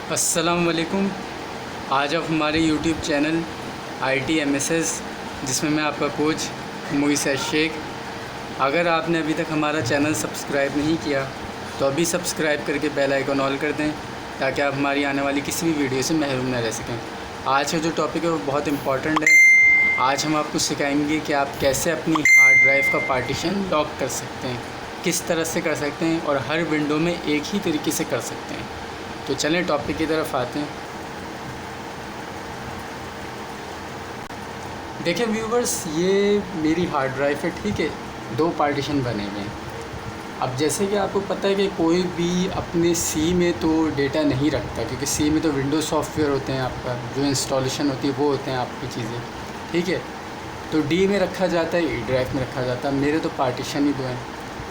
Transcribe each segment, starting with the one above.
अस्सलाम वालेकुम। आज आप हमारे यूट्यूब चैनल ITMSS, जिसमें मैं आपका कोच मुईस शेख। अगर आपने अभी तक हमारा चैनल सब्सक्राइब नहीं किया तो अभी सब्सक्राइब करके बेल आइकन ऑल कर दें, ताकि आप हमारी आने वाली किसी भी वीडियो से महरूम न रह सकें। आज का जो टॉपिक है वो बहुत इम्पॉर्टेंट है। आज हम आपको सिखाएंगे कि आप कैसे अपनी हार्ड ड्राइव का पार्टीशन लॉक कर सकते हैं, किस तरह से कर सकते हैं, और हर विंडो में एक ही तरीके से कर सकते हैं। तो चलें टॉपिक की तरफ आते हैं। देखिए व्यूवर्स, ये मेरी हार्ड ड्राइव है, ठीक है। 2 पार्टीशन बने हुए हैं। अब जैसे कि आपको पता है कि कोई भी अपने सी में तो डेटा नहीं रखता, क्योंकि सी में तो विंडोज़ सॉफ्टवेयर होते हैं, आपका जो इंस्टॉलेशन होती है वो होते हैं आपकी चीज़ें, ठीक है। तो डी में रखा जाता है, ई ड्राइव में रखा जाता है। मेरे तो पार्टीशन ही 2 हैं।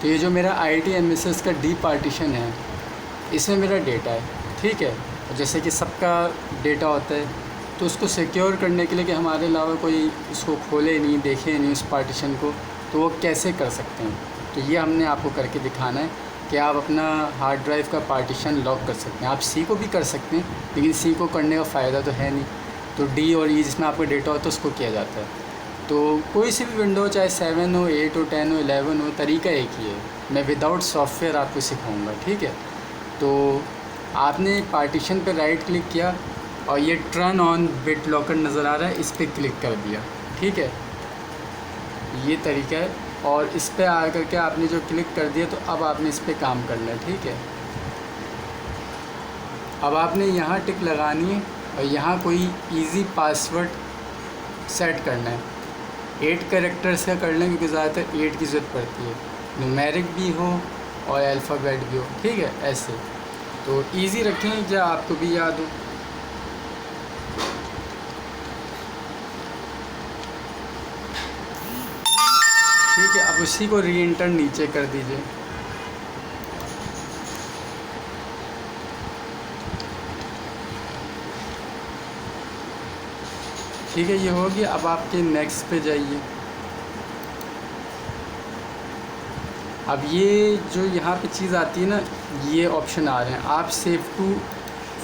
तो ये जो मेरा ITMSS का डी पार्टीशन है, इसमें मेरा डेटा है, ठीक है। जैसे कि सबका डेटा होता है, तो उसको सिक्योर करने के लिए कि हमारे अलावा कोई उसको खोले नहीं, देखे नहीं उस पार्टीशन को, तो वो कैसे कर सकते हैं। तो ये हमने आपको करके दिखाना है कि आप अपना हार्ड ड्राइव का पार्टीशन लॉक कर सकते हैं। आप सी को भी कर सकते हैं, लेकिन सी को करने का फ़ायदा तो है नहीं। तो डी और ई जिसमें आपका डेटा होता है उसको किया जाता है। तो कोई सी भी विंडो, चाहे 7 हो, 8 हो, 10 हो, 11 हो, तरीका एक ही है। मैं विदाउट सॉफ्टवेयर आपको सिखाऊँगा, ठीक है। तो आपने पार्टीशन पे राइट क्लिक किया और ये टर्न ऑन बिट लॉकर नज़र आ रहा है, इस पर क्लिक कर दिया, ठीक है। ये तरीका है। और इस पर आ करके आपने जो क्लिक कर दिया, तो अब आपने इस पर काम करना है, ठीक है। अब आपने यहाँ टिक लगानी है और यहाँ कोई इजी पासवर्ड सेट करना है। 8 कैरेक्टर्स का कर लें, क्योंकि ज़्यादातर 8 की ज़रूरत पड़ती है। न्यूमेरिक भी हो और अल्फ़ाबेट भी हो, ठीक है। ऐसे तो इजी रखें, जो आपको भी याद हो। ठीक है, अब उसी को री एंटर नीचे कर दीजिए। ठीक है, ये हो गया। अब आपके नेक्स्ट पे जाइए। अब ये जो यहाँ पे चीज़ आती है ना, ये ऑप्शन आ रहे हैं। आप सेव टू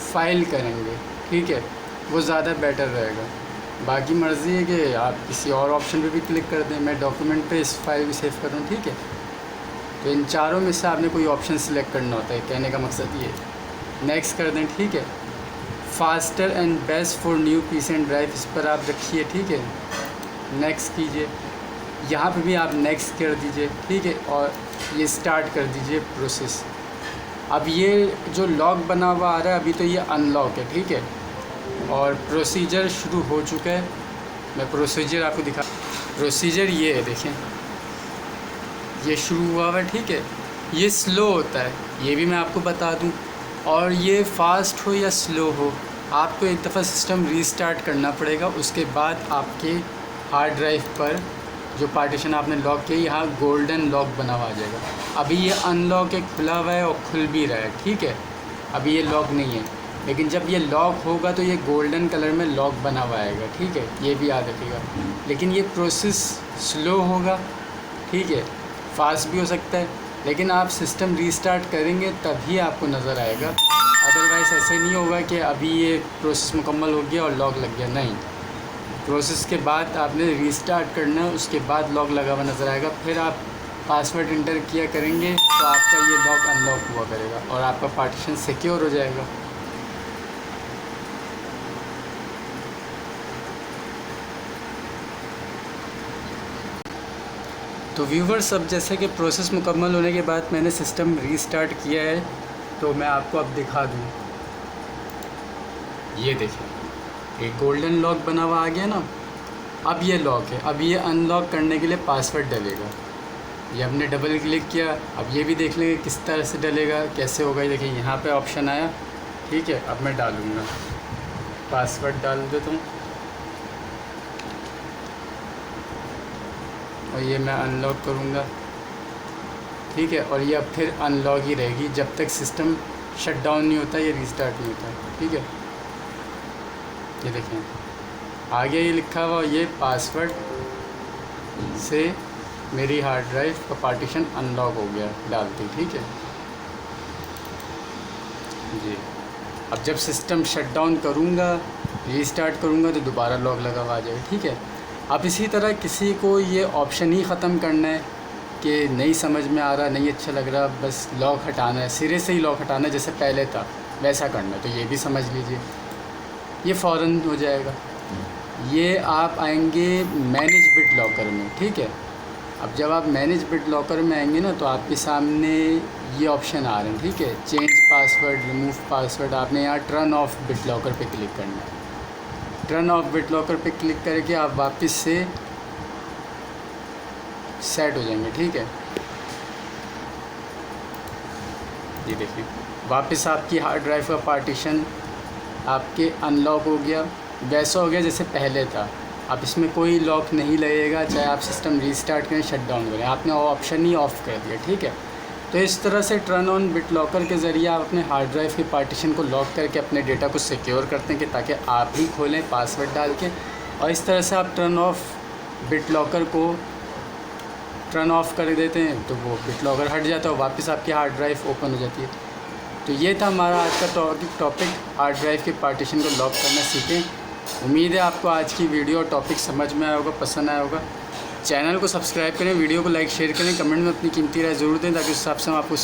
फाइल करेंगे, ठीक है, वो ज़्यादा बेटर रहेगा। बाकी मर्ज़ी है कि आप किसी और ऑप्शन पे भी क्लिक कर दें। मैं डॉक्यूमेंट पे इस फाइल को सेव कर रहा हूँ, ठीक है। तो इन चारों में से आपने कोई ऑप्शन सिलेक्ट करना होता है, कहने का मकसद ये। नेक्स्ट कर दें, ठीक है। Faster and best for new PC and drive, इस पर आप रखिए, ठीक है। नेक्स्ट कीजिए। यहाँ पे भी आप नेक्स्ट कर दीजिए, ठीक है। और ये स्टार्ट कर दीजिए प्रोसेस। अब ये जो लॉक बना हुआ आ रहा है, अभी तो ये अनलॉक है, ठीक है। और प्रोसीजर शुरू हो चुका है। मैं प्रोसीजर आपको दिखा। प्रोसीजर ये है, देखें, ये शुरू हुआ हुआ है, ठीक है। ये स्लो होता है, ये भी मैं आपको बता दूं। और ये फास्ट हो या स्लो हो, आपको एक दफ़ा सिस्टम रीस्टार्ट करना पड़ेगा। उसके बाद आपके हार्ड ड्राइव पर जो पार्टीशन आपने लॉक किया, यहाँ गोल्डन लॉक बना हुआ आ जाएगा। अभी ये अनलॉक एक खुला हुआ है और खुल भी रहा है, ठीक है। अभी ये लॉक नहीं है, लेकिन जब ये लॉक होगा तो ये गोल्डन कलर में लॉक बना हुआ आएगा, ठीक है। ये भी याद रखिएगा। लेकिन ये प्रोसेस स्लो होगा, ठीक है, फास्ट भी हो सकता है। लेकिन आप सिस्टम रीस्टार्ट करेंगे तभी आपको नज़र आएगा। अदरवाइज़ ऐसे नहीं होगा कि अभी ये प्रोसेस मुकम्मल हो गया और लॉक लग गया, नहीं। प्रोसेस के बाद आपने रीस्टार्ट करना है, उसके बाद लॉक लगा हुआ नज़र आएगा। फिर आप पासवर्ड इंटर किया करेंगे तो आपका ये लॉक अनलॉक हुआ करेगा और आपका पार्टीशन सिक्योर हो जाएगा। तो व्यूवर्स, अब जैसे कि प्रोसेस मुकम्मल होने के बाद मैंने सिस्टम रीस्टार्ट किया है, तो मैं आपको अब दिखा दूँ। ये देखिए, एक गोल्डन लॉक बना हुआ आ गया ना। अब ये लॉक है। अब ये अनलॉक करने के लिए पासवर्ड डलेगा। ये हमने डबल क्लिक किया। अब ये भी देख लेंगे किस तरह से डलेगा, कैसे होगा। ये देखिए, यहाँ पे ऑप्शन आया, ठीक है। अब मैं डालूँगा, पासवर्ड डाल देता हूँ और ये मैं अनलॉक करूँगा, ठीक है। और ये अब फिर अनलॉक ही रहेगी जब तक सिस्टम शट डाउन नहीं होता, ये रीस्टार्ट नहीं होता, ठीक है। ये देखें, आगे ये लिखा हुआ, ये पासवर्ड से मेरी हार्ड ड्राइव का पार्टीशन अनलॉक हो गया डालती, ठीक है जी। अब जब सिस्टम शट डाउन करूँगा, रीस्टार्ट करूँगा तो दोबारा लॉक लगा हुआ आ जाएगा। ठीक है। अब इसी तरह किसी को ये ऑप्शन ही ख़त्म करना है कि नहीं समझ में आ रहा, नहीं अच्छा लग रहा, बस लॉक हटाना है, सिरे से ही लॉक हटाना है जैसे पहले था वैसा करना है, तो ये भी समझ लीजिए, ये फ़ौरन हो जाएगा। ये आप आएंगे मैनेज बिट लॉकर में। ठीक है। अब जब आप मैनेज बिट लॉकर में आएंगे ना तो आपके सामने ये ऑप्शन आ रहे हैं। ठीक है। चेंज पासवर्ड, रिमूव पासवर्ड, आपने यहाँ टर्न ऑफ बिट लॉकर पे क्लिक करना है। टर्न ऑफ बिट लॉकर पे क्लिक करके आप वापस से सेट हो जाएंगे। ठीक है। ये देखिए वापस आपकी हार्ड ड्राइव का पार्टीशन आपके अनलॉक हो गया, वैसा हो गया जैसे पहले था। अब इसमें कोई लॉक नहीं लगेगा, चाहे आप सिस्टम रीस्टार्ट करें, शट डाउन करें, आपने वो ऑप्शन ही ऑफ़ कर दिया। ठीक है। तो इस तरह से टर्न ऑन बिट लॉकर के ज़रिए आप अपने हार्ड ड्राइव के पार्टीशन को लॉक करके अपने डेटा को सिक्योर करते हैं कि ताकि आप ही खोलें पासवर्ड डाल के, और इस तरह से आप टर्न ऑफ बिट लॉकर को टर्न ऑफ़ कर देते हैं तो वो बिट लॉकर हट जाता है और वापस आपकी हार्ड ड्राइव ओपन हो जाती है। तो ये था हमारा आज का टॉपिक, हार्ड ड्राइव के पार्टीशन को लॉक करना सीखें। उम्मीद है आपको आज की वीडियो और टॉपिक समझ में आया होगा, पसंद आया होगा। चैनल को सब्सक्राइब करें, वीडियो को लाइक शेयर करें, कमेंट में अपनी कीमती राय ज़रूर दें ताकि उस हिसाब से हम आपको